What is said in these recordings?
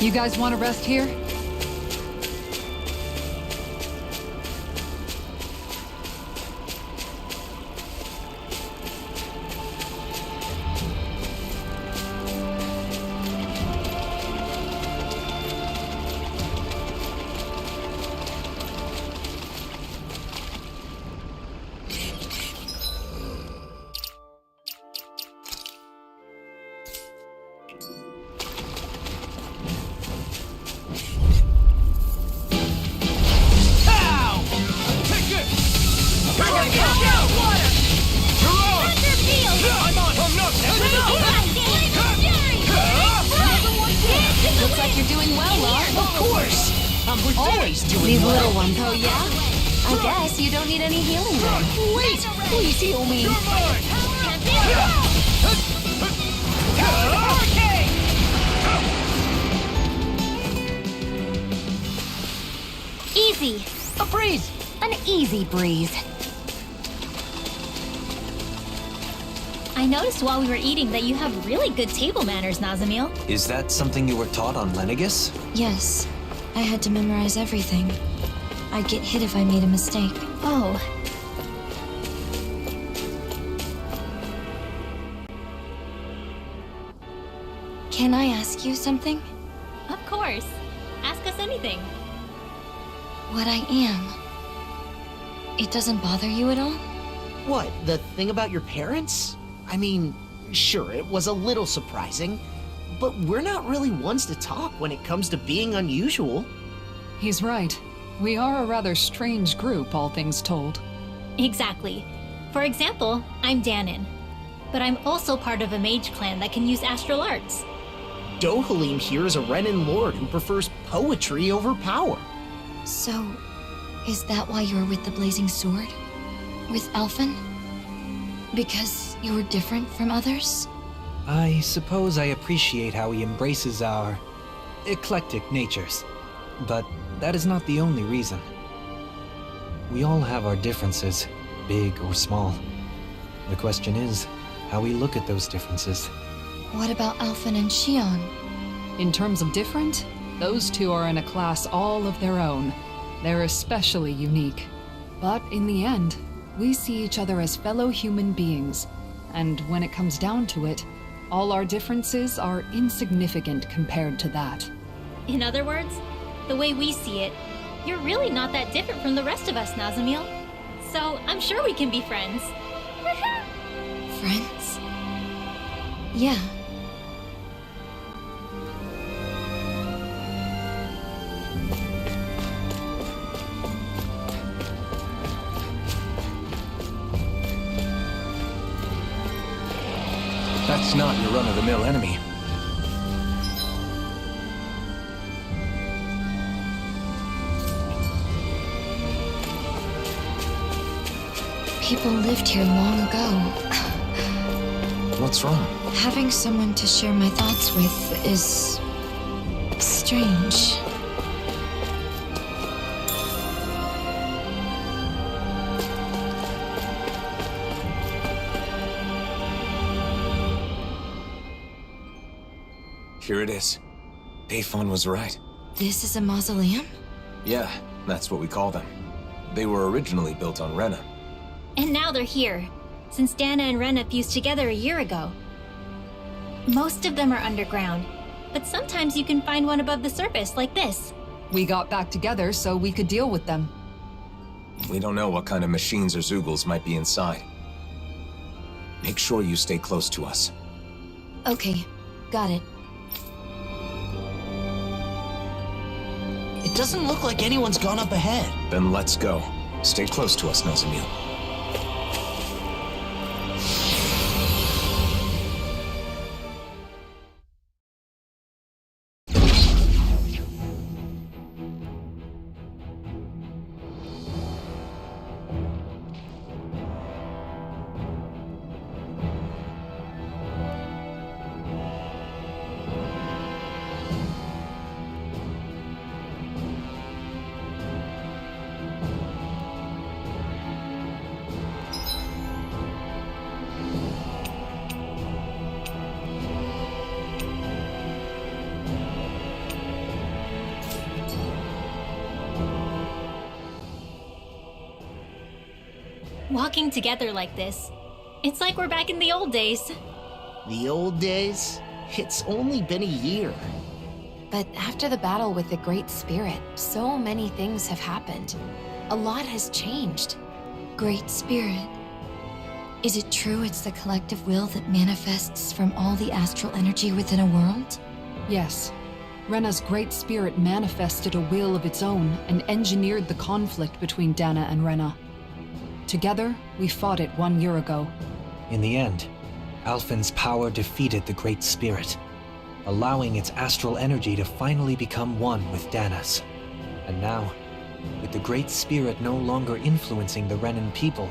You guys want to rest here? Looks like you're doing well, Lar. Of course! We're always doing These well. little ones. Oh, yeah? I guess you don't need any healing then. Wait! Please heal me! Easy. A breeze! An easy breeze. I noticed while we were eating that you have really good table manners, Nazamil. Is that something you were taught on Lenegus? Yes. I had to memorize everything. I'd get hit if I made a mistake. Oh. Can I ask you something? Of course. Ask us anything. What I am. It doesn't bother you at all? What, the thing about your parents? I mean, sure, it was a little surprising, but we're not really ones to talk when it comes to being unusual. He's right. We are a rather strange group, all things told. Exactly. For example, I'm Danon. But I'm also part of a mage clan that can use astral arts. Dohalim here is a Renan lord who prefers poetry over power. So, is that why you're with the Blazing Sword? With Alphen? Because you're different from others? I suppose I appreciate how he embraces our eclectic natures. But that is not the only reason. We all have our differences, big or small. The question is, how we look at those differences. What about Alphen and Shion? In terms of different, those two are in a class all of their own. They're especially unique. But in the end, we see each other as fellow human beings. And when it comes down to it, all our differences are insignificant compared to that. In other words, the way we see it, you're really not that different from the rest of us, Nazamil. So I'm sure we can be friends. Friends? Yeah. That's not your run-of-the-mill enemy. People lived here long ago. What's wrong? Having someone to share my thoughts with is strange. Here it is. Payphone was right. This is a mausoleum? Yeah, that's what we call them. They were originally built on Rena. And now they're here, since Dana and Rena fused together a year ago. Most of them are underground, but sometimes you can find one above the surface, like this. We got back together so we could deal with them. We don't know what kind of machines or Zoogles might be inside. Make sure you stay close to us. Okay, got it. It doesn't look like anyone's gone up ahead. Then let's go. Stay close to us, Nazamil. Walking together like this, it's like we're back in the old days. The old days? It's only been a year. But after the battle with the Great Spirit, so many things have happened. A lot has changed. Great Spirit. Is it true it's the collective will that manifests from all the astral energy within a world? Yes. Rena's great spirit manifested a will of its own and engineered the conflict between Dana and Rena. Together, we fought it 1 year ago. In the end, Alphen's power defeated the Great Spirit, allowing its astral energy to finally become one with Dana's. And now, with the Great Spirit no longer influencing the Renan people,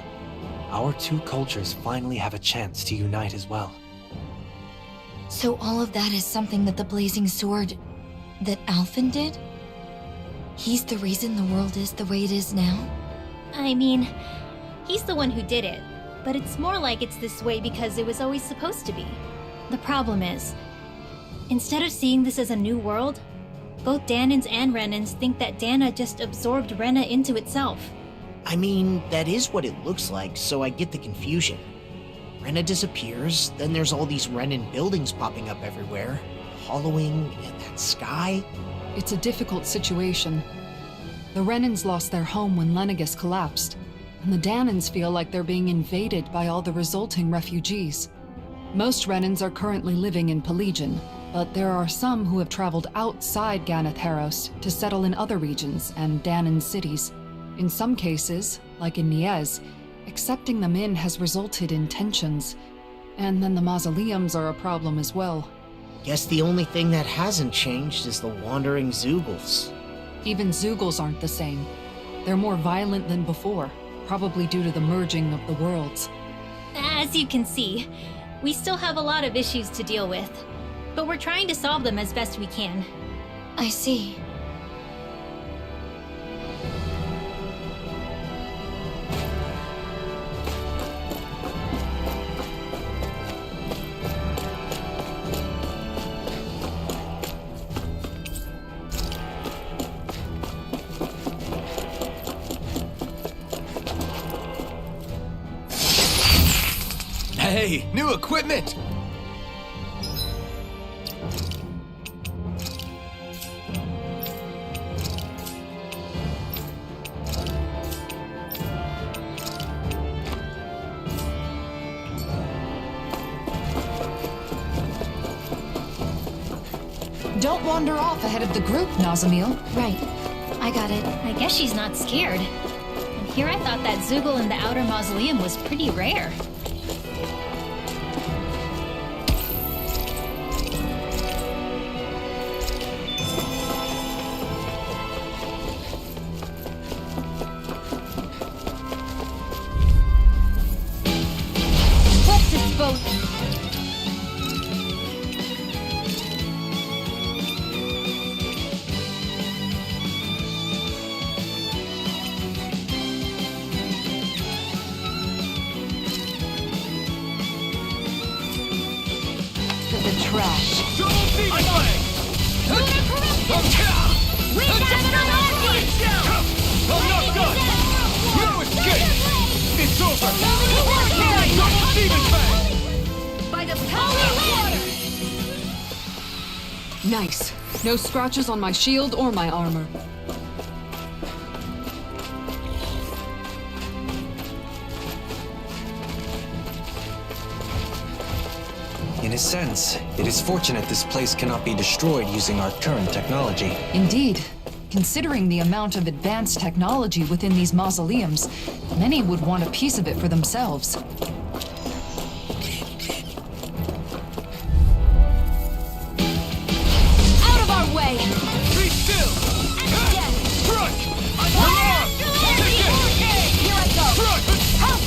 our two cultures finally have a chance to unite as well. So all of that is something that the Blazing Sword... that Alphen did? He's the reason the world is the way it is now? I mean, he's the one who did it, but it's more like it's this way because it was always supposed to be. The problem is, instead of seeing this as a new world, both Danans and Renans think that Dana just absorbed Rena into itself. I mean, that is what it looks like, so I get the confusion. Rena disappears, then there's all these Renan buildings popping up everywhere, hollowing, and that sky. It's a difficult situation. The Renans lost their home when Lenegus collapsed, and the Danans feel like they're being invaded by all the resulting refugees. Most Renans are currently living in Pelegion, but there are some who have traveled outside Ganath Haros to settle in other regions and Danan cities. In some cases, like in Niez, accepting them in has resulted in tensions. And then the mausoleums are a problem as well. Guess the only thing that hasn't changed is the wandering Zeugles. Even Zeugles aren't the same. They're more violent than before, probably due to the merging of the worlds. As you can see, we still have a lot of issues to deal with, but we're trying to solve them as best we can. I see. Hey, new equipment! Don't wander off ahead of the group, Nazamil. Right. I got it. I guess she's not scared. And here I thought that Zeugle in the outer mausoleum was pretty rare. Let's dispose... Trash. It's over! By the power of water! Nice. No scratches on my shield or my armor. In a sense, it is fortunate this place cannot be destroyed using our current technology. Indeed. Considering the amount of advanced technology within these mausoleums, many would want a piece of it for themselves. Out of our way! Be still! Crush! Here I go! Help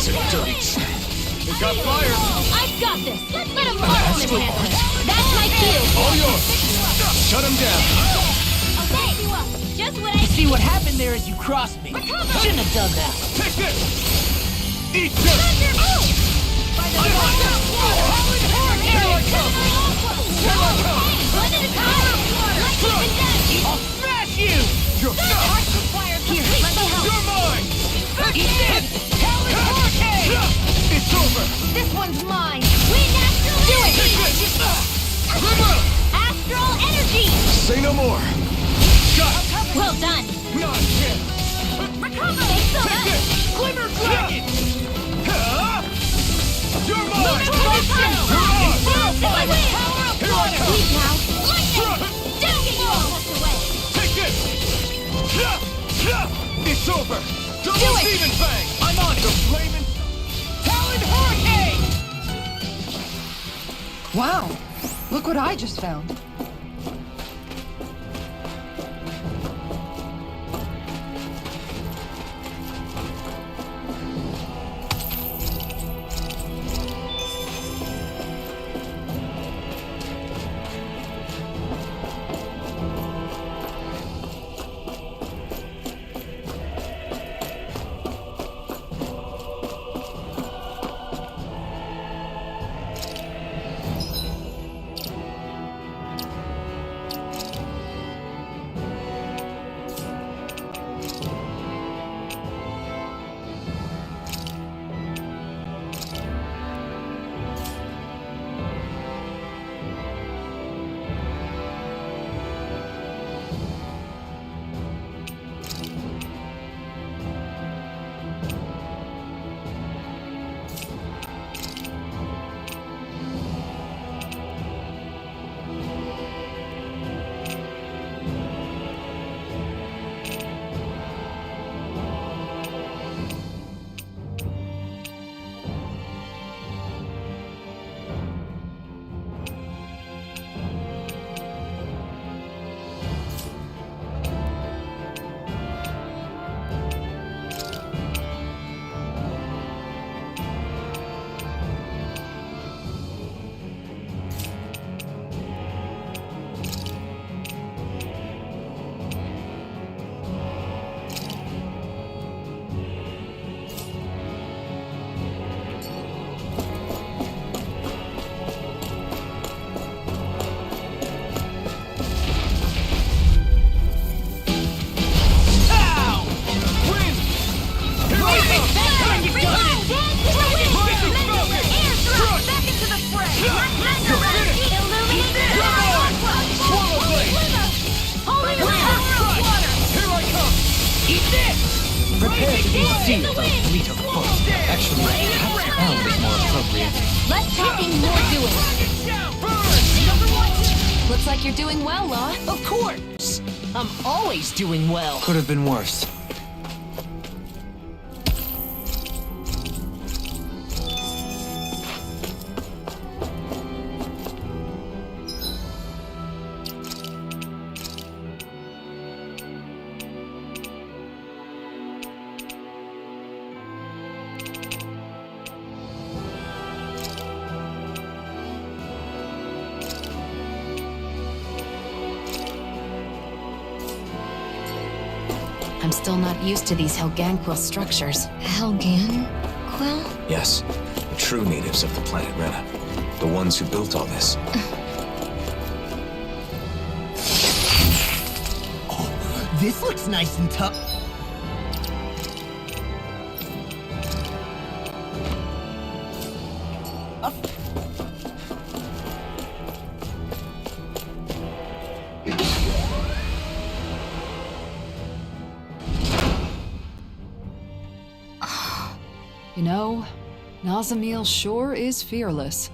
That's a dirty snack. It got fired! I've got this! Let him handle it! That's my cue! All yours! Shut him down! Okay! Just what I See what happened there is you crossed me. Shouldn't have done that. Take this! Eat this! By the power of water! Here I come! Hey, one at a time! Let's keep it down! I'll smash you! You're Here, let me help. You're mine! Eat this! Talon Hurricane! It's over! This one's mine! Wind Astral Energy! River! Astral Energy! Say no more! Got it! Well done! Not yet! Recover! Take it! Glimmer Dragon! You're mine! You're on! By the power of Here I water! come! Leave now! Lightning! Don't get all swept away! Take this! It's over! Double Do it! Demon Fang! I'm on The it! flaming... Talon Hurricane! Wow! Look what I just found. Prepare to be sealed, O fleet of foot. Actually, perhaps bound is more appropriate. Less talking, more doing. Looks like you're doing well, Law. Of course! I'm always doing well. Could have been worse. I'm still not used to these Helganquil structures. Helganquil? Yes, the true natives of the planet Rena. The ones who built all this. Oh, this looks nice and tough. You know, Nazamil sure is fearless.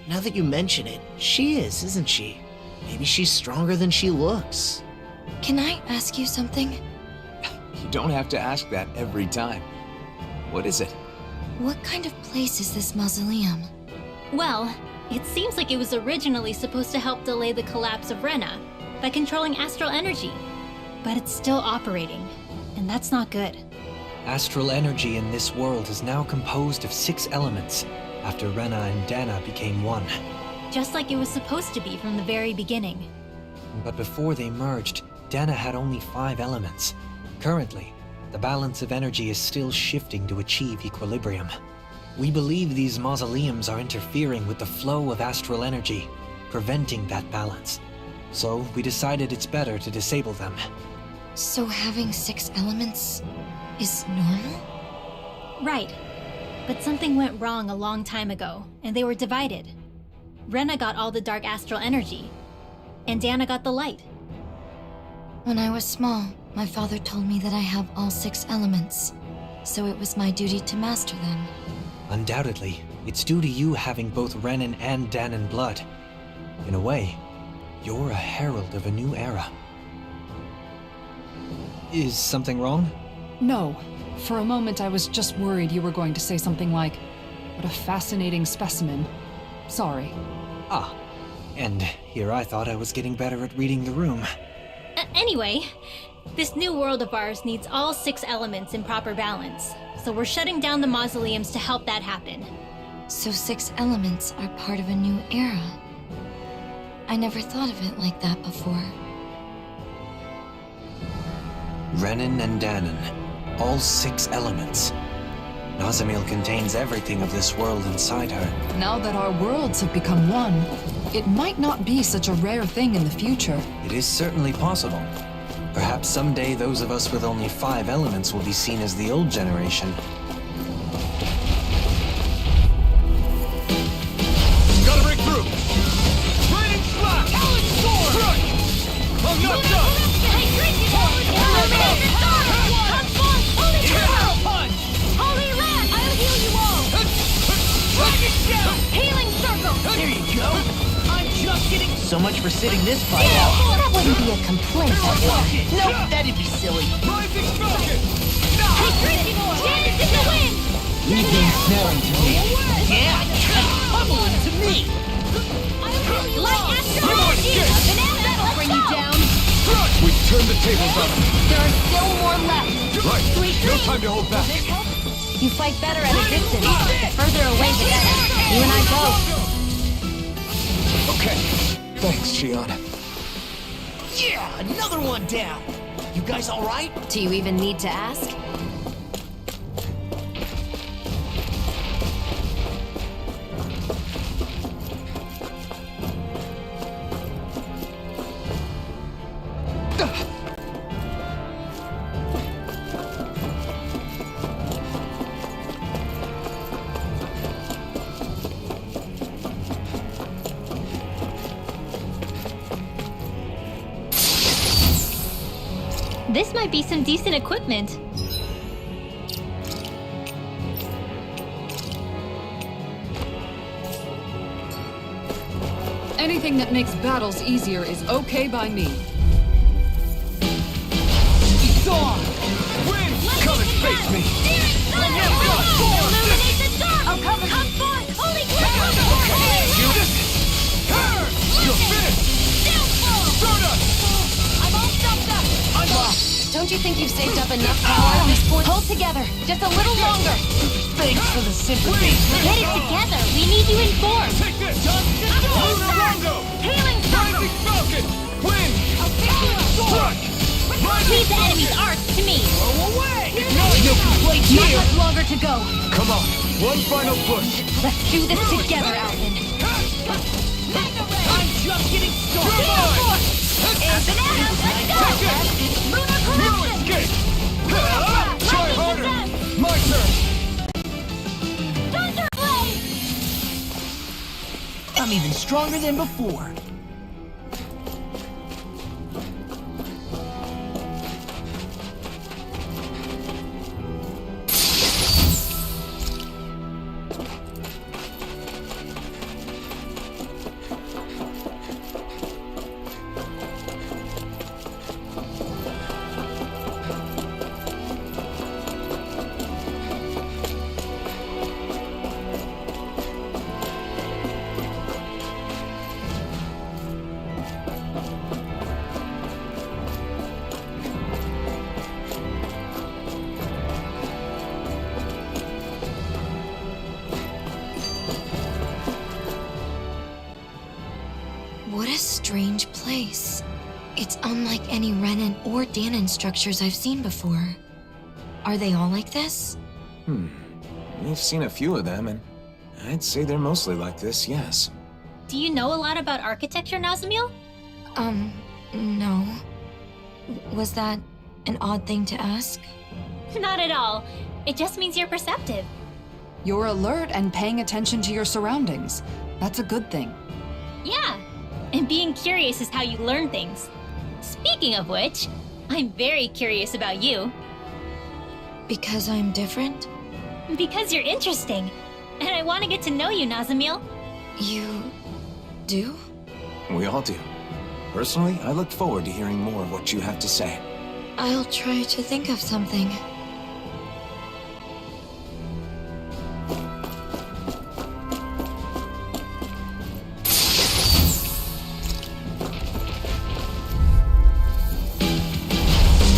Now that you mention it, she is, isn't she? Maybe she's stronger than she looks. Can I ask you something? You don't have to ask that every time. What is it? What kind of place is this mausoleum? Well, it seems like it was originally supposed to help delay the collapse of Rena by controlling astral energy. But it's still operating, and that's not good. Astral energy in this world is now composed of 6 elements, after Rena and Dana became one. Just like it was supposed to be from the very beginning. But before they merged, Dana had only 5 elements. Currently, the balance of energy is still shifting to achieve equilibrium. We believe these mausoleums are interfering with the flow of astral energy, preventing that balance. So we decided it's better to disable them. So having 6 elements is normal? Right. But something went wrong a long time ago, and they were divided. Rena got all the dark astral energy, and Dana got the light. When I was small, my father told me that I have all 6 elements, so it was my duty to master them. Undoubtedly, it's due to you having both Renan and Danon blood. In a way, you're a herald of a new era. Is something wrong? No. For a moment, I was just worried you were going to say something like, "What a fascinating specimen." Sorry. Ah, and here I thought I was getting better at reading the room. Anyway, this new world of ours needs all 6 elements in proper balance, so we're shutting down the mausoleums to help that happen. So 6 elements are part of a new era. I never thought of it like that before. Renan and Danon, all 6 elements. Nazamil contains everything of this world inside her. Now that our worlds have become one, it might not be such a rare thing in the future. It is certainly possible. Perhaps someday those of us with only 5 elements will be seen as the old generation. Gotta break through! Lightning slap! Talon sword! Crush! I'm not done! There you go. I'm just getting. So much for sitting this fight out. That wouldn't be a complaint. Nope, that'd be silly. Rising Falcon! Leave him smelling to me. Yeah, that's bubbling to me. That'll bring you down. We've turned the tables on him. There are still more left. Right, no time to hold back. You fight better at a distance. The further away, the better. You and I both. Okay. Thanks, Shion. Yeah, another one down. You guys all right? Do you even need to ask? This might be some decent equipment. Anything that makes battles easier is okay by me. It's on. Win! Come and face me! Illuminate the dark! I'll cover. Come forth! Holy crap! You're finished! Stardust! I'm all stuffed up! Don't you think you've saved up enough power at this point? Hold together, just a little longer. Thanks for the sympathy. Get it together. We need you informed. Take this! Lunar Rondo! Healing circle. Rising Falcon! Win! Crush! Leave the enemy's arcs to me. Go away. No complaints Not here. much longer to go. Come on, one final push! Let's do this together, Alvin. I'm just getting started. And bananas, let's go. Lunar You corruption. escape! Try harder! My turn! Thunder blade. I'm even stronger than before. What a strange place. It's unlike any Renan or Danon structures I've seen before. Are they all like this? We've seen a few of them, and I'd say they're mostly like this, yes. Do you know a lot about architecture, Nazamil? No. Was that an odd thing to ask? Not at all. It just means you're perceptive. You're alert and paying attention to your surroundings. That's a good thing. Yeah, and being curious is how you learn things. Speaking of which, I'm very curious about you. Because I'm different? Because you're interesting. And I want to get to know you, Nazamil. You do? We all do. Personally, I look forward to hearing more of what you have to say. I'll try to think of something.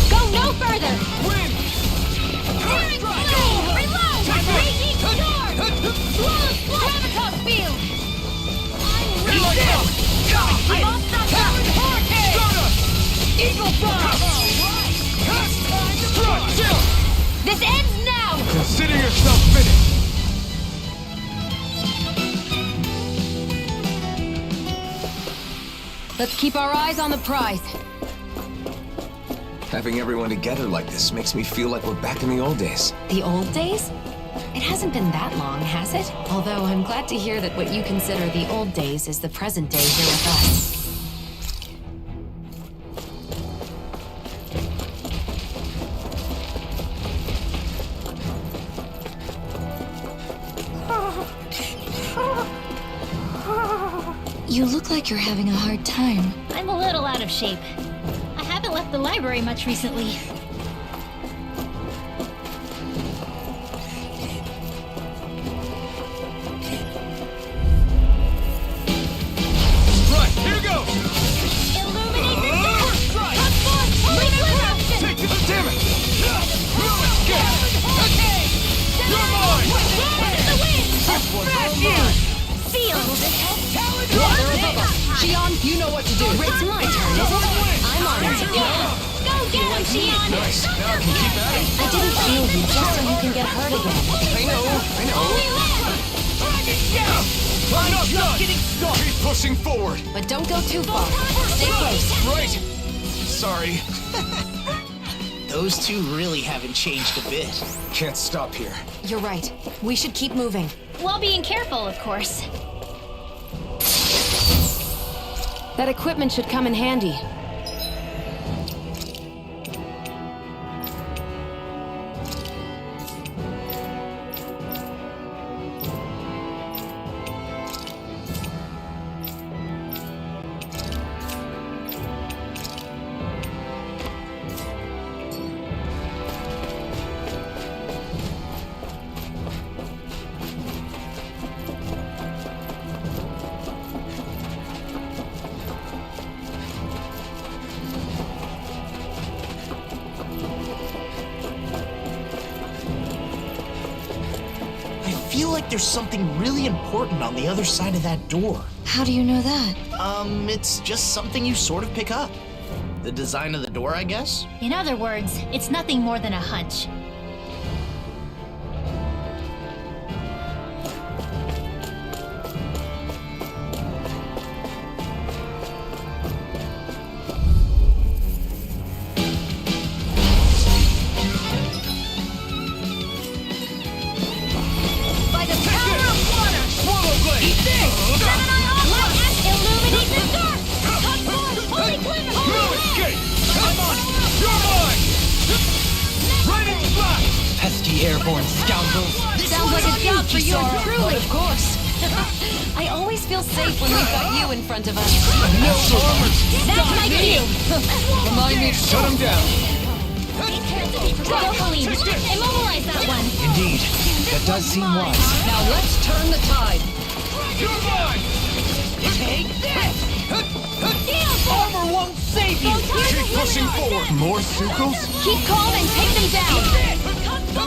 Go no further! Win! Daring flame! Reload! Raging storm! Gravitas field! I'm Reload! I'm all stopped up! Hurricane! Stardust! Eagle fly! Strike! This ends now! Consider yourself finished! Let's keep our eyes on the prize. Having everyone together like this makes me feel like we're back in the old days. The old days? It hasn't been that long, has it? Although I'm glad to hear that what you consider the old days is the present day here with us. You look like you're having a hard time. I'm a little out of shape. I haven't left the library much recently. Right, here goes! Illuminate the dark! First strike! Come forth, holy eruption! Take to the damn it! You're mine! Run in the wind! This one's all mine! Feel! Shion, you know what to do. It's my turn, isn't it? I'm on it. Go get him, Shion! Nice. Now I can keep at it. I didn't kill you just so you can get hurt again. I know. Only left! I'm not done! Keep pushing forward! But don't go too far. Stay close. Right! Sorry. Those two really haven't changed a bit. Can't stop here. You're right. We should keep moving. While being careful, of course. That equipment should come in handy. I feel like there's something really important on the other side of that door. How do you know that? It's just something you sort of pick up. The design of the door, I guess? In other words, it's nothing more than a hunch. By the power of water! Swallow blade! Eat this! Let us illuminate the dark! Come forth, holy quiver! No escape! I'm on it! You're mine! Right in flash! Pesky airborne scoundrels. Sounds like a job for you and truly. Of course. I always feel safe when we've got you in front of us. No armor! That's my cue! Remind me. Shut him down! Rosaline, immobilize that one! Indeed, that does seem wise. Now let's turn the tide. You're mine! Take this! Armor won't save you! Keep pushing forward! More Sukos? Keep calm and take them down.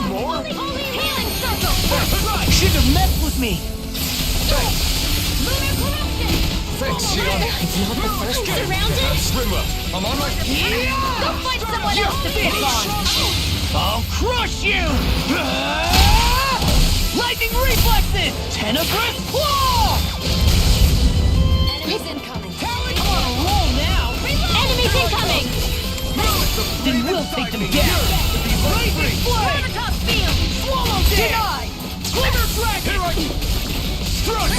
More? Holy healing circle! Right! Shouldn't have messed with me. Lunar corruption! Thanks, Shion! It's not the first time. Surrounded? Swimmer! I'm on my... Go find someone else to pick on! I'll crush you! Lightning reflexes! Tenebrous claw! Enemies incoming. I'm on a roll now! Enemies incoming! Then we'll We'll take them down! Lightning flame! Top field! Swallow Denied! Glitter dragon! Here I strike!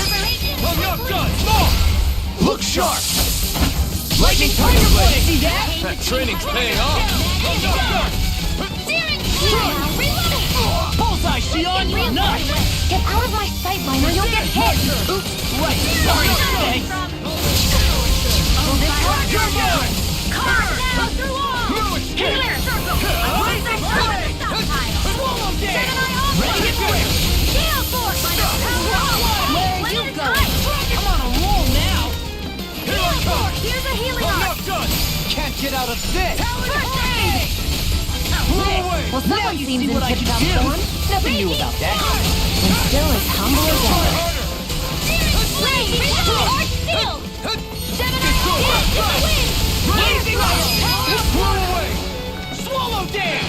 I'm not done! More! Look sharp! Lightning tiger blade! See that? That training's paying off! I'm not done! Bullseye, Xion! Nice! Get out of my sight line or you'll get hit! Oops! Right! Sorry! Thanks! You're mine! Carve now through all! No escape! Healer! Avoid that stockpile! Swallow Seven dance! eye off! Ready to quit! Gale force! Where you going? I'm on a roll now! Here I come! Here's a healing I'm arc! not done! Can't get out of this! First aid! Roll away! Well, Now someone you seems see in what I can tip-top do! form. Nothing new about that! And still as humble as ever. Harder! Blade! Arc shield! Seven eye off! To the wind! Blazing Roll away! Swallow dance!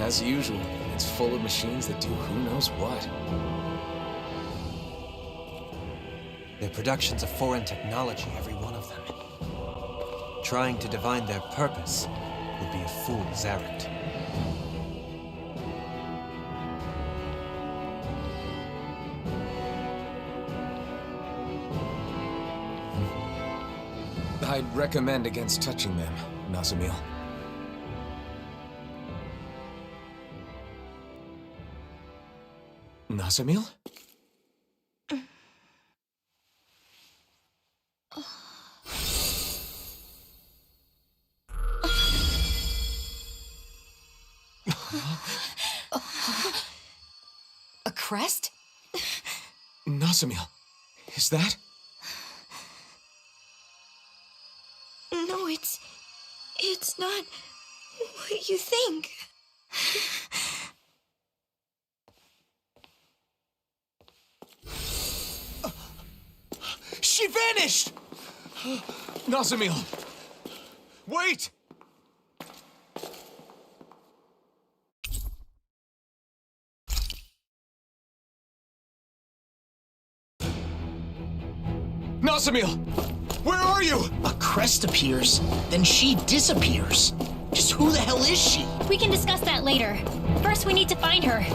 As usual, it's full of machines that do who knows what. Their productions of foreign technology, every one of them. Trying to divine their purpose would be a fool's errand. I'd recommend against touching them, Nazamil. Nazamil? A crest? Nazamil, is that? No, it's not what you think. She vanished! Nazamil! Wait! Nazamil! Where are you? A crest appears, then she disappears. Just who the hell is she? We can discuss that later. First, we need to find her.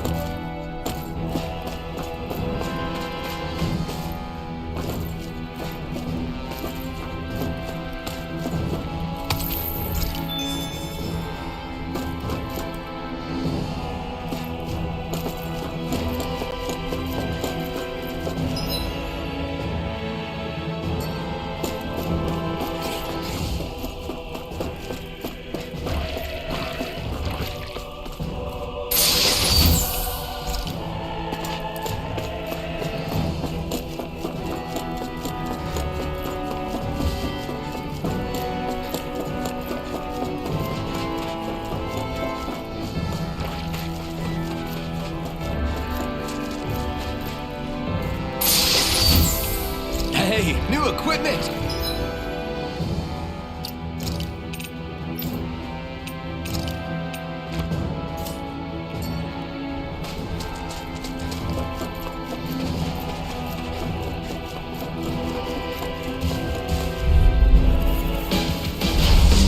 Hey, new equipment!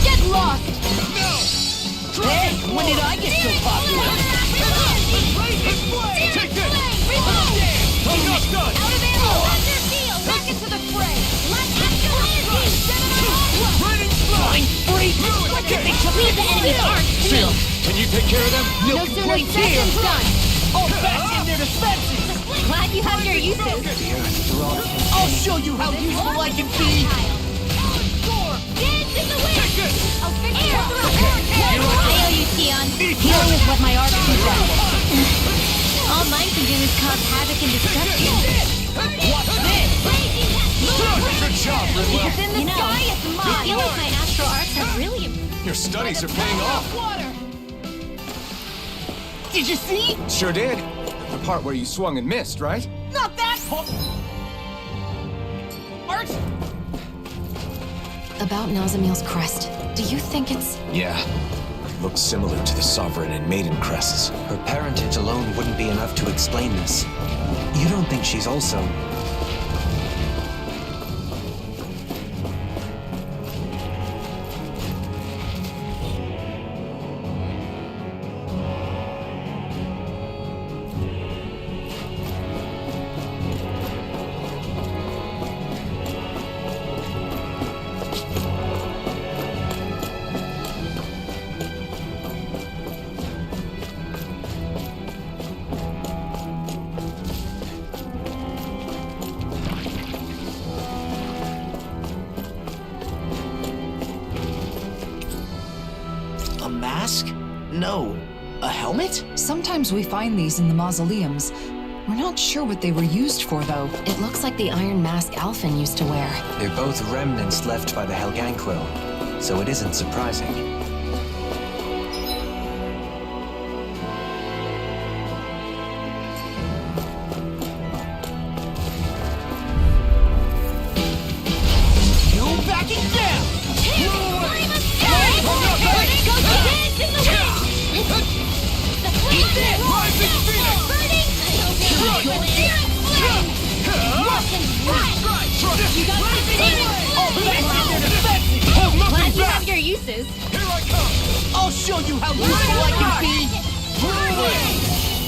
Get lost! No! Hey, when did I get so popular? Take this! I'm not done! Out of ammo! Thunder field! Back into the fray! Let's escalate! Raining Flying freak! What did they come Leave the enemy's arc to me! Can you take care of them? No No sooner complaints said here! than done! All back in their defenses! Glad you have your uses! I'll show you how useful I can be! Dance in the wind! Take this! I'll fix it! I owe you, Tion. Healing is what my arc can do. All mine can do is cause havoc and destruction. What's this? Good job, Ridwell! In the sky, it's mine! I feel like my astral arcs have really improved. Your studies are paying off. Water! Did you see? Sure did. The part where you swung and missed, right? Not that part! Art? About Nazamiel's crest, do you think it's... Yeah. It looks similar to the Sovereign and Maiden crests. Her parentage alone wouldn't be enough to explain this. You don't think she's also... A mask? No. A helmet? Sometimes we find these in the mausoleums. We're not sure what they were used for, though. It looks like the iron mask Alphen used to wear. They're both remnants left by the Helganquill, so it isn't surprising. No backing down! Rising Phoenix! Hold Glad nothing you back! have your uses. Here I come! I'll show you how useful I can be!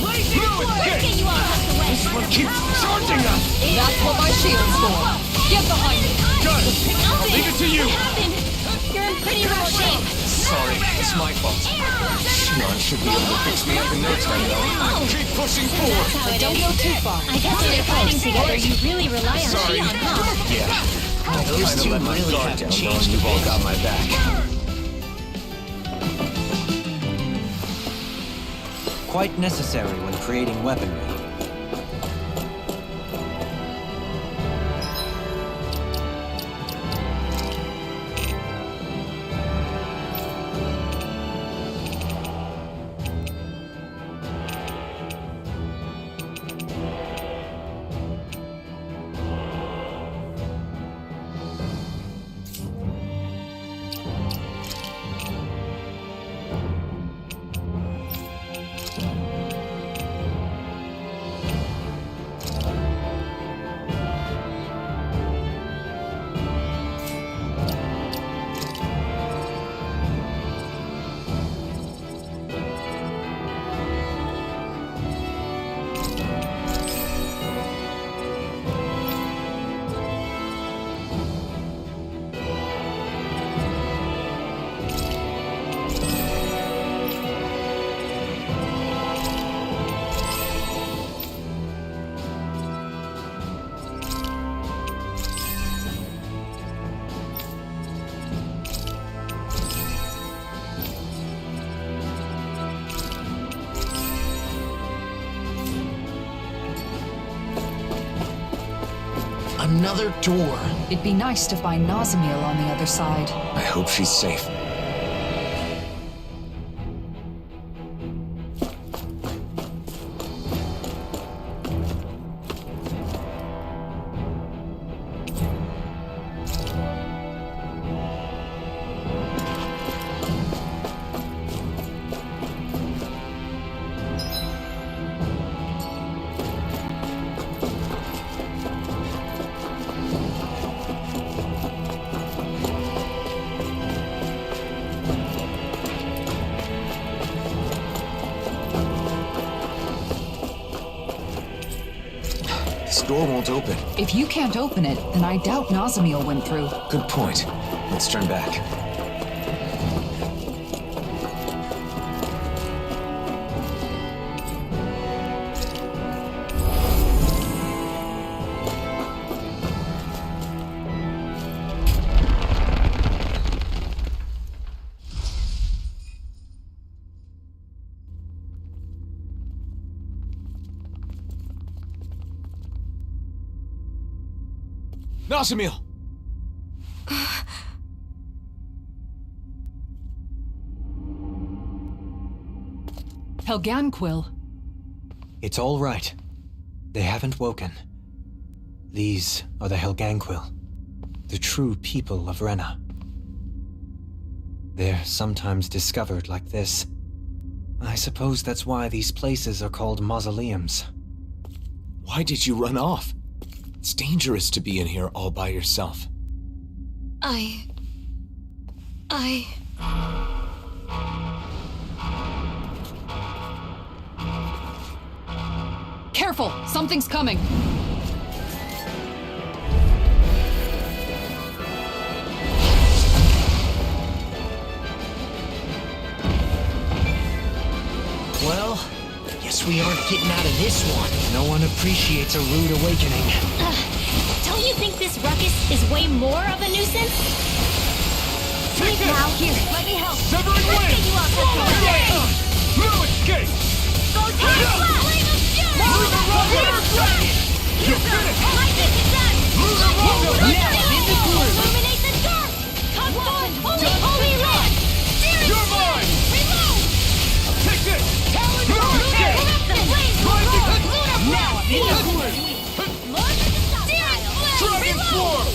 Okay, you all have to wait. This one keeps charging us! That's what my shield's for. Get behind me. Got it! I'll leave it to you! What happened? You're in pretty rough shape. Sorry, it's my fault. Shion should be able to fix me up in no time, though. Keep pushing forward! That's how it Don't is. go too far. I guess when you're fighting together, you really rely on Sorry. Shion, huh? Yeah. Those Kinda two let my really guard have down knowing changed a you've all bit. got my back. Quite necessary when creating weaponry. Another door. It'd be nice to find Nazamiel on the other side. I hope she's safe. This door won't open. If you can't open it, then I doubt Nazamiel went through. Good point. Let's turn back. Nazamiel! Helganquil. It's all right. They haven't woken. These are the Helganquil, the true people of Rena. They're sometimes discovered like this. I suppose that's why these places are called mausoleums. Why did you run off? It's dangerous to be in here all by yourself. Careful! Something's coming! Well, guess we aren't getting out of this one. No one appreciates a rude awakening. Don't you think this ruckus is way more of a nuisance? Take Please this! now, here, let me help. Severing Let's wings! get you off this one. No escape! Go time flat! You're finished! Lightning is done! Now, in the gloom! Illuminate the dark! Come on! Holy land! You're mine! Reload! Take this! Talon No Roar! escape! Correct the flames! Now, in the gloom! Dragon Swarm!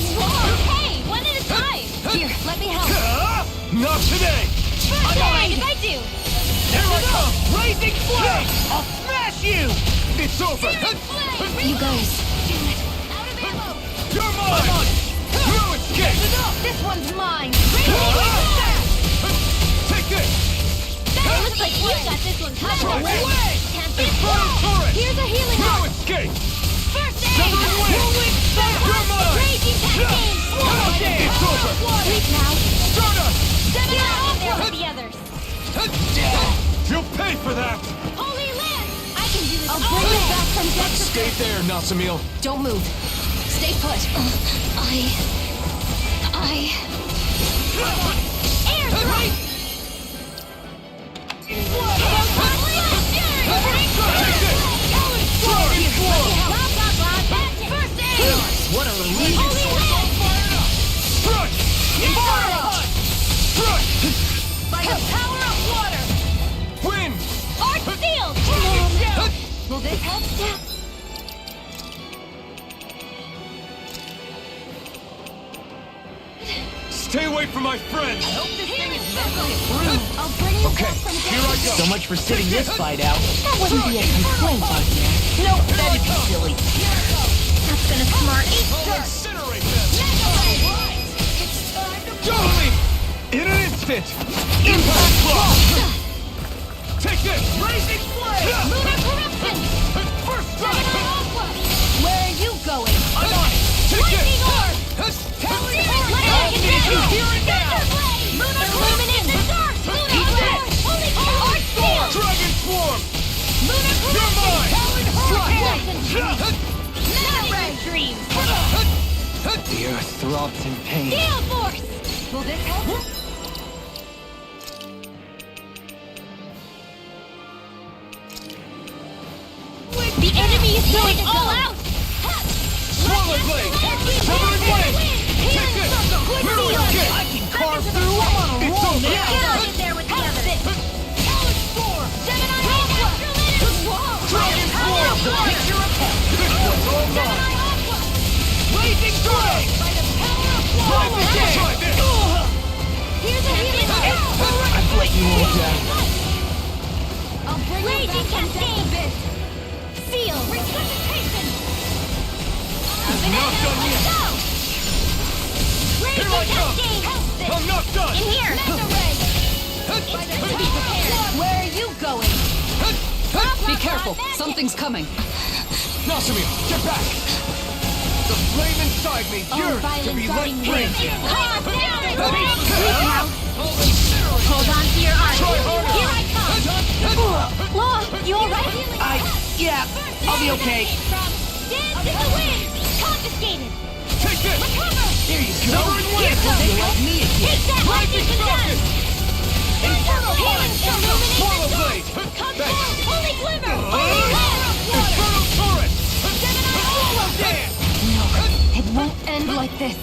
Hey, one at a time! Here, let me help. Not today! First aid, if I do! Here I come! Blazing flame! I'll smash you! It's over! You guys. You're mine! No escape! This one's mine! Take this! It looks like you got this one covered. Away! Tempest Infernal turret! Here's a healing No arm! escape! First aid! Severing wings! You're mine! Raging cascade! It's over! Sleep now! Stardust! Get out of there with the others! You'll pay for that! Holy land! I can do this I'll bring you back from death to Stay there, Natsumiel. Don't move. Stay put. air strike! First aid! What a relief! Holy land! Strike! By the power of water! Wind! Arch field! Will this help? Stay away from my friend! I'll bring you Okay, back from here I go! So much for sitting this fight out. That wouldn't be a complaint, No, that'd be silly. That's gonna smart. I'll incinerate them! Totally! In an instant! Impact block! Take this! Blazing flame! Lunar corruption! First strike! Where are you going? I'm on it! Take Lightning this! orb! I'll finish you here and now! Lunar illuminate the dark! Lunar orb! Holy arch field! Dragon Swarm! Lunar You're mine! corruption! Meta ray dream! The earth throbs in pain. Gale force! Will this help? The enemy is going all out! Swallow blade! Severing blade! Take this! No escape! I can carve through. I'm on a It's roll over! now. Get in there with the others! Talon Spore! Gemini Aqua! Dragon Power Swarm! of water! This one's all Gemini mine! Aqua! Blazing flame! By the power of Try water! this! Try this! Here's a healing I've let you all down. I'll bring Raging cascade! Seal! Resuscitation! Not done yet! Raging Here I come! cascade! I'm not done! In here! Mega ray! Be prepared! Where are you going? Be careful! Something's coming! Natsumiel, get back! The flame inside me yearns to be let free! Calm down! Sleep now! Hold on to your arms! Try harder! Here I come! Law, you alright? Yeah, I'll be okay. Dance in the wind! Confiscated! Take this! Recover! There you go. Severing wings! You like me again. Take that! Blazing Lightning focus! Infernal healing! Illuminate Swallow the blade! dark! Come Thanks. down! Holy glimmer! Holy power of water! Infernal turret! Gemini Dance! It won't end like this.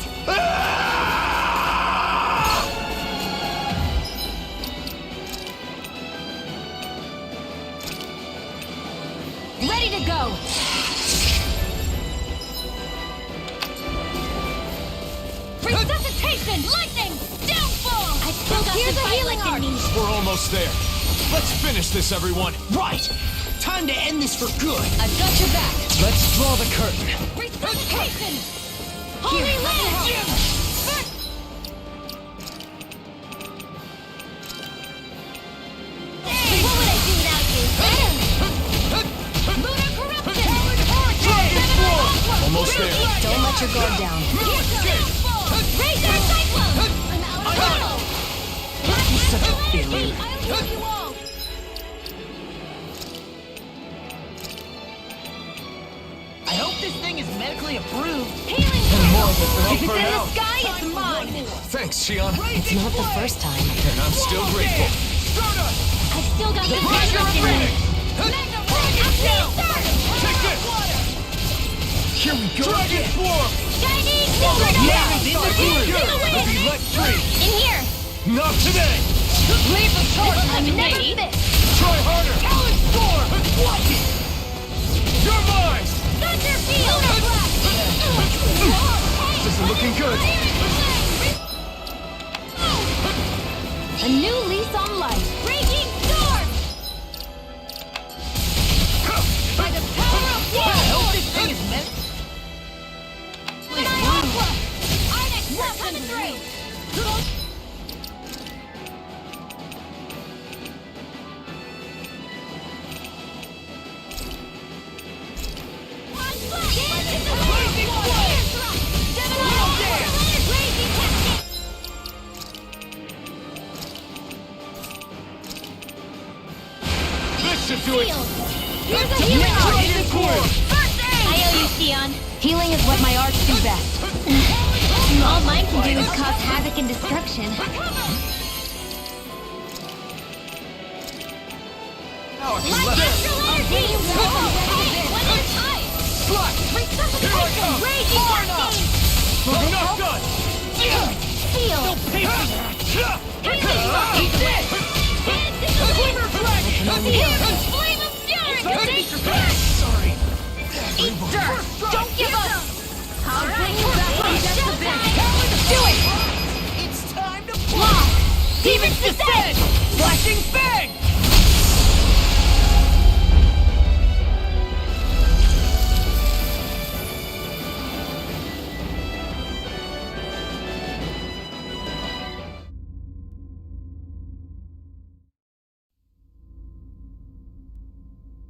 ready to go! Resuscitation! Lightning! Downfall! I still got the healing art! We're almost there. Let's finish this, everyone. Right! Time to end this for good! I've got your back! Let's draw the curtain. Resuscitation! Holy Land! What would I do without you? Lunar corruption! Almost there. Don't let your guard down. Razor cyclone! He's such a failure. I'll heal you all! I hope this thing is medically approved. Healing If If it's in the sky, it's mine! Thanks, Shion. It's not the first time. And I'm still grateful. I've still got the pressure in me! Take this! Here we go. Dragon form! Chinese supernova! We'll be let free! In here! Not today! Leave the sword! I'm never fit! Try harder! Talon storm! Watch it! You're mine! Thunder field! Lunar blast! This isn't looking good. A new lease on life! Raging storm! By the power of I hope this thing is Aqua! Our next step coming through! This should do it! Here's a healing Dragon form! I owe you, Theon. Healing is what my arts do best. All mine can do is cause havoc and destruction. Now I can let it! One at a time! Slack! Resuscitation! Raging cascade! I'm not done! Seal! Eat this! Dance in the Glimmer Dragon! Flame of Fury! Sorry. Eat dirt! Don't give up! I'll bring you back from just a bit! Do it! It's time to Lock! Demons descend! flashing bang!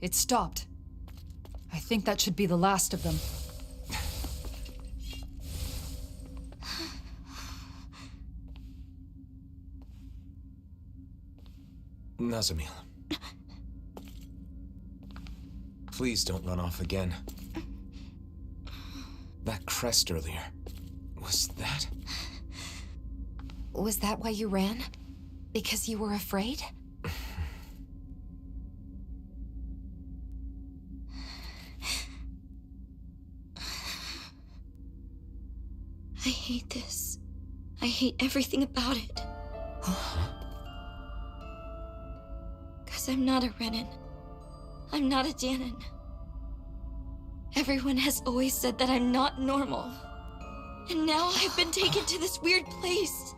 It stopped. I think that should be the last of them. Nazamil. Please don't run off again. That crest earlier. Was that? Was that why you ran? Because you were afraid? I hate this. I hate everything about it. Because I'm not a Renan. I'm not a Danon. Everyone has always said that I'm not normal. And now I've been taken to this weird place.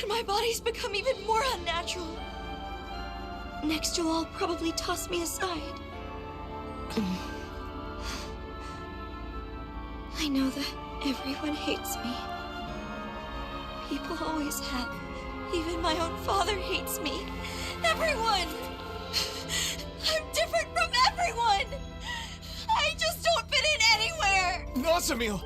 And my body's become even more unnatural. Next you'll all probably toss me aside. I know that everyone hates me. People always have. Even my own father hates me. Everyone! I'm different from everyone! I just don't fit in anywhere! Nazamil!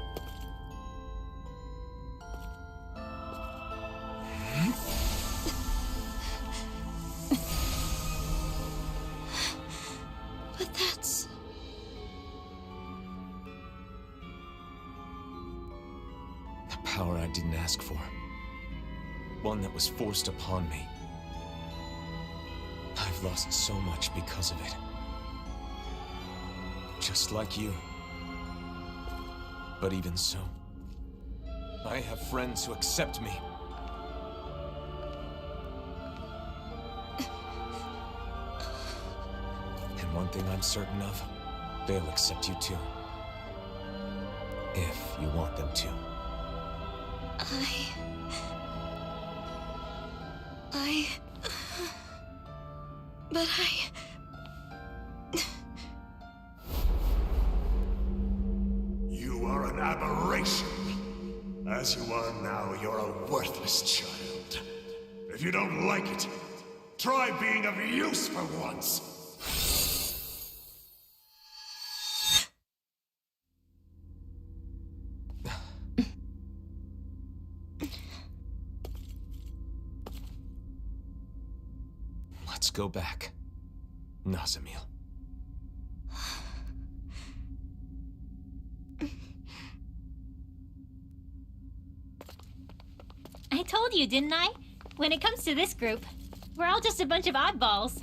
But that's... The power I didn't ask for. One that was forced upon me. I've lost so much because of it. Just like you. But even so, I have friends who accept me. And one thing I'm certain of, they'll accept you too. If you want them to. But You are an aberration. As you are now, you're a worthless child. If you don't like it, try being of use for once. Let's go back. Nazamil. I told you, didn't I? When it comes to this group, we're all just a bunch of oddballs.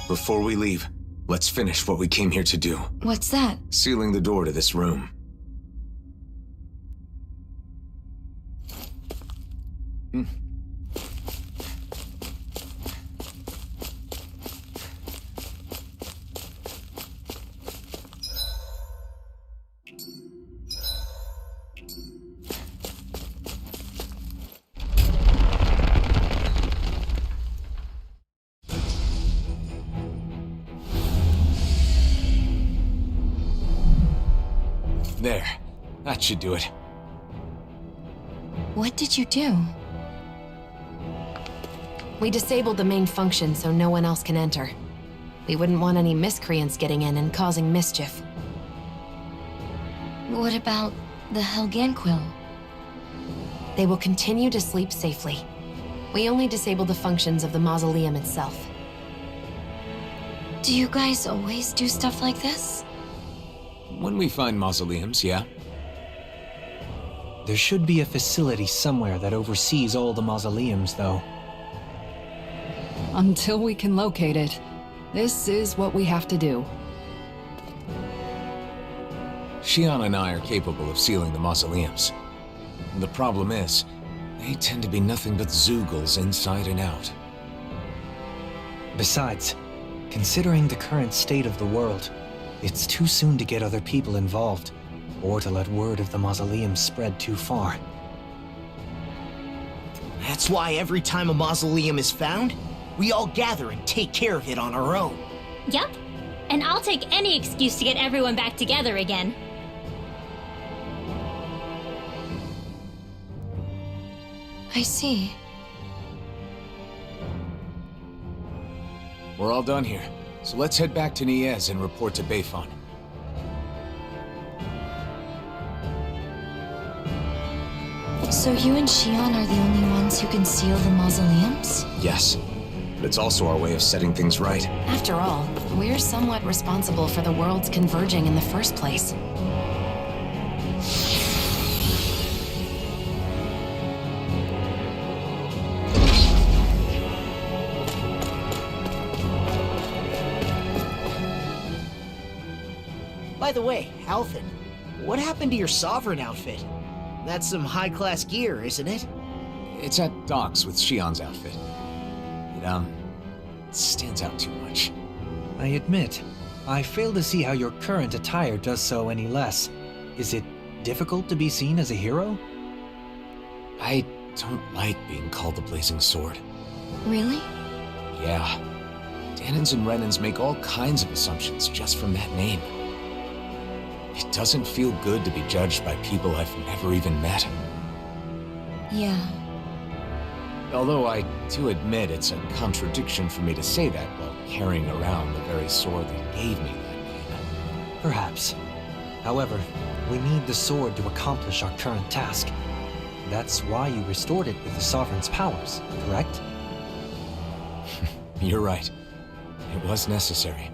Before we leave, let's finish what we came here to do. what's that? Sealing the door to this room. There. That should do it. What did you do? We disabled the main function so no one else can enter. We wouldn't want any miscreants getting in and causing mischief. What about the Helganquil? They will continue to sleep safely. We only disabled the functions of the mausoleum itself. Do you guys always do stuff like this? When we find mausoleums, yeah? There should be a facility somewhere that oversees all the mausoleums, though. Until we can locate it, this is what we have to do. Xion and I are capable of sealing the mausoleums. The problem is, they tend to be nothing but Zeugles inside and out. Besides, considering the current state of the world, it's too soon to get other people involved, or to let word of the mausoleum spread too far. That's why every time a mausoleum is found, we all gather and take care of it on our own. Yup. And I'll take any excuse to get everyone back together again. I see. We're all done here, so let's head back to Niez and report to Beifan. So you and Xion are the only ones who can seal the mausoleums? Yes, but it's also our way of setting things right. After all, we're somewhat responsible for the worlds converging in the first place. By the way, Alphen, what happened to your Sovereign outfit? That's some high-class gear, isn't it? It's at docks with Xion's outfit. It stands out too much. I admit, I fail to see how your current attire does so any less. Is it difficult to be seen as a hero? I don't like being called the Blazing Sword. Really? Yeah. Danins and Renans make all kinds of assumptions just from that name. It doesn't feel good to be judged by people I've never even met. Yeah. Although I do admit it's a contradiction for me to say that while carrying around the very sword that gave me that name. Perhaps. However, we need the sword to accomplish our current task. That's why you restored it with the Sovereign's powers, correct? You're right. It was necessary.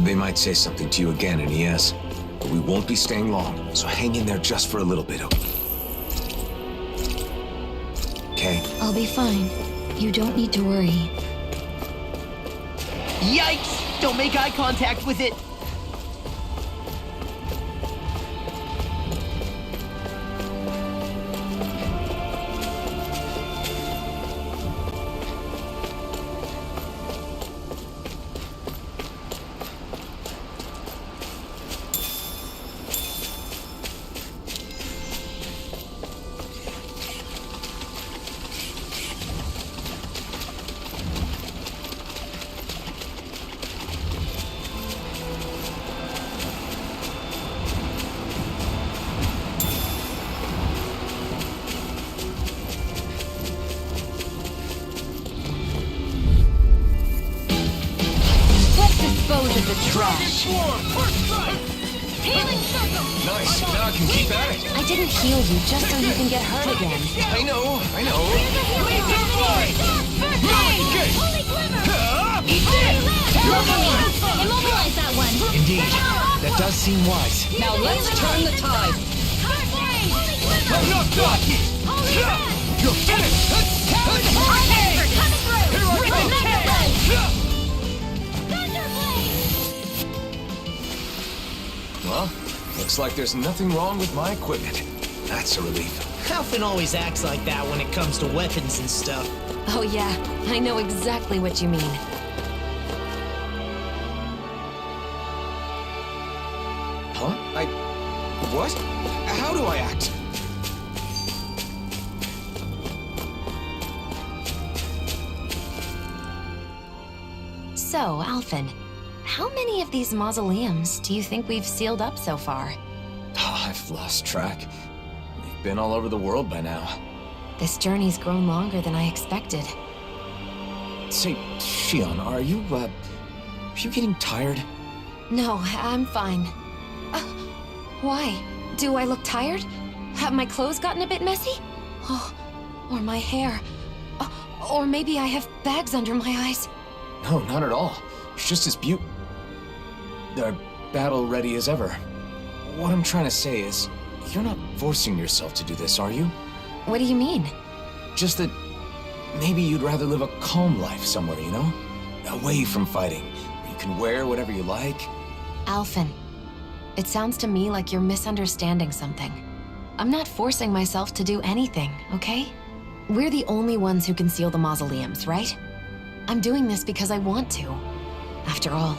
They might say something to you again in ES. But we won't be staying long, so hang in there just for a little bit, okay? I'll be fine. You don't need to worry. Yikes! Don't make eye contact with it! Dispose of the trash. Healing circle! Nice, now I can keep at it. I didn't heal you just so you can get hurt again. I know. Holy glimmer! Eat this! Immobilize that one! Indeed. That does seem wise. Now let's turn the tide. I'm not done. You're finished. Here I come. Well, looks like there's nothing wrong with my equipment. That's a relief. Alphen always acts like that when it comes to weapons and stuff. Oh yeah, I know exactly what you mean. Huh? What? How do I act? So, Alphen, how many of these mausoleums do you think we've sealed up so far? Oh, I've lost track. We've been all over the world by now. This journey's grown longer than I expected. Say, Shion, are you getting tired? No, I'm fine. Why? Do I look tired? Have my clothes gotten a bit messy? Oh, or my hair. Or maybe I have bags under my eyes. No, not at all. It's just as battle ready as ever. What I'm trying to say is, you're not forcing yourself to do this, are you? What do you mean? Just that maybe you'd rather live a calm life somewhere, you know? Away from fighting, where you can wear whatever you like. Alphen, it sounds to me like you're misunderstanding something. I'm not forcing myself to do anything, okay? We're the only ones who can seal the mausoleums, right? I'm doing this because I want to. After all,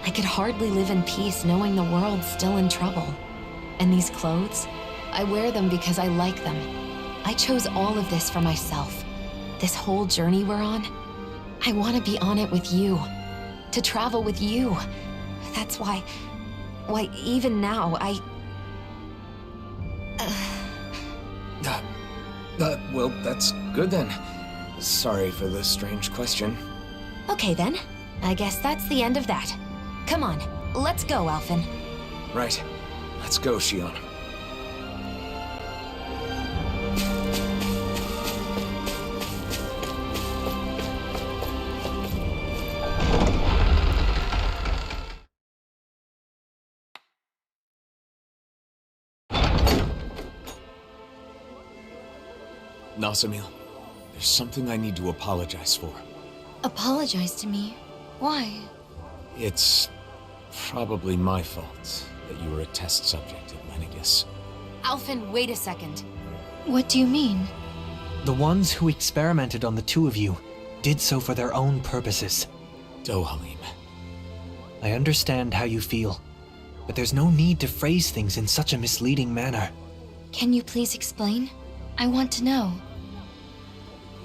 I could hardly live in peace knowing the world's still in trouble. And these clothes, I wear them because I like them. I chose all of this for myself. This whole journey we're on, I want to be on it with you. To travel with you. That's why even now, Well, that's good then. Sorry for the strange question. Okay then. I guess that's the end of that. Come on, let's go, Alphen. Right. Let's go, Shion. Nasamil, there's something I need to apologize for. Apologize to me? Why? It's probably my fault that you were a test subject at Lenegis. Alphen, wait a second. What do you mean? The ones who experimented on the two of you did so for their own purposes. Dohalim. I understand how you feel, but there's no need to phrase things in such a misleading manner. Can you please explain? I want to know.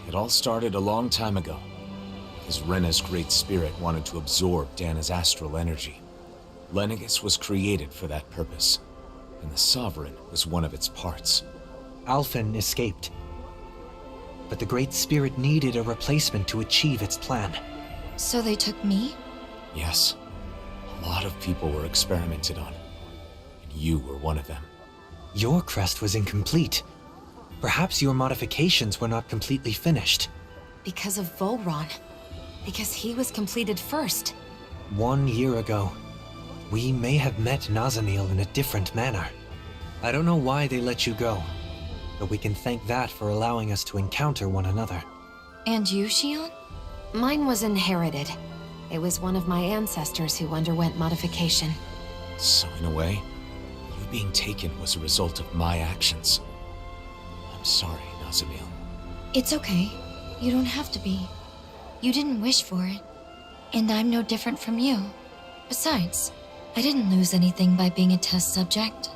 It all started a long time ago, because Rena's great spirit wanted to absorb Dana's astral energy. Lenegis was created for that purpose, and the Sovereign was one of its parts. Alphen escaped, but the great spirit needed a replacement to achieve its plan. So they took me? Yes, a lot of people were experimented on, and you were one of them. Your crest was incomplete. Perhaps your modifications were not completely finished. Because of Volron. Because he was completed first. 1 year ago, We may have met Nazaniel in a different manner. I don't know why they let you go, but we can thank that for allowing us to encounter one another. And you, Shion? Mine was inherited. It was one of my ancestors who underwent modification. So in a way, you being taken was a result of my actions. I'm sorry, Nazamiel. It's okay. You don't have to be. You didn't wish for it. And I'm no different from you. Besides, I didn't lose anything by being a test subject.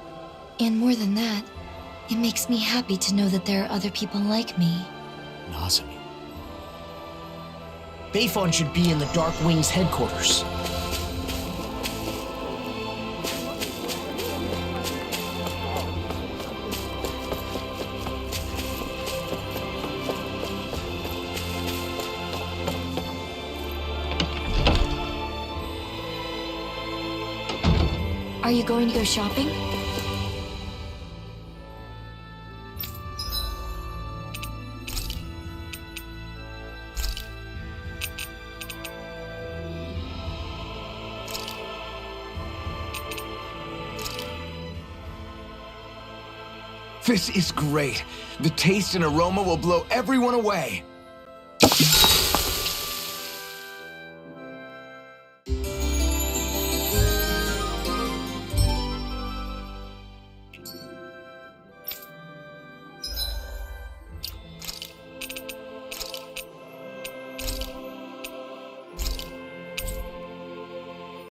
And more than that, it makes me happy to know that there are other people like me. Nazami. Bayfon should be in the Dark Wings headquarters. Are you going to go shopping? This is great. The taste and aroma will blow everyone away.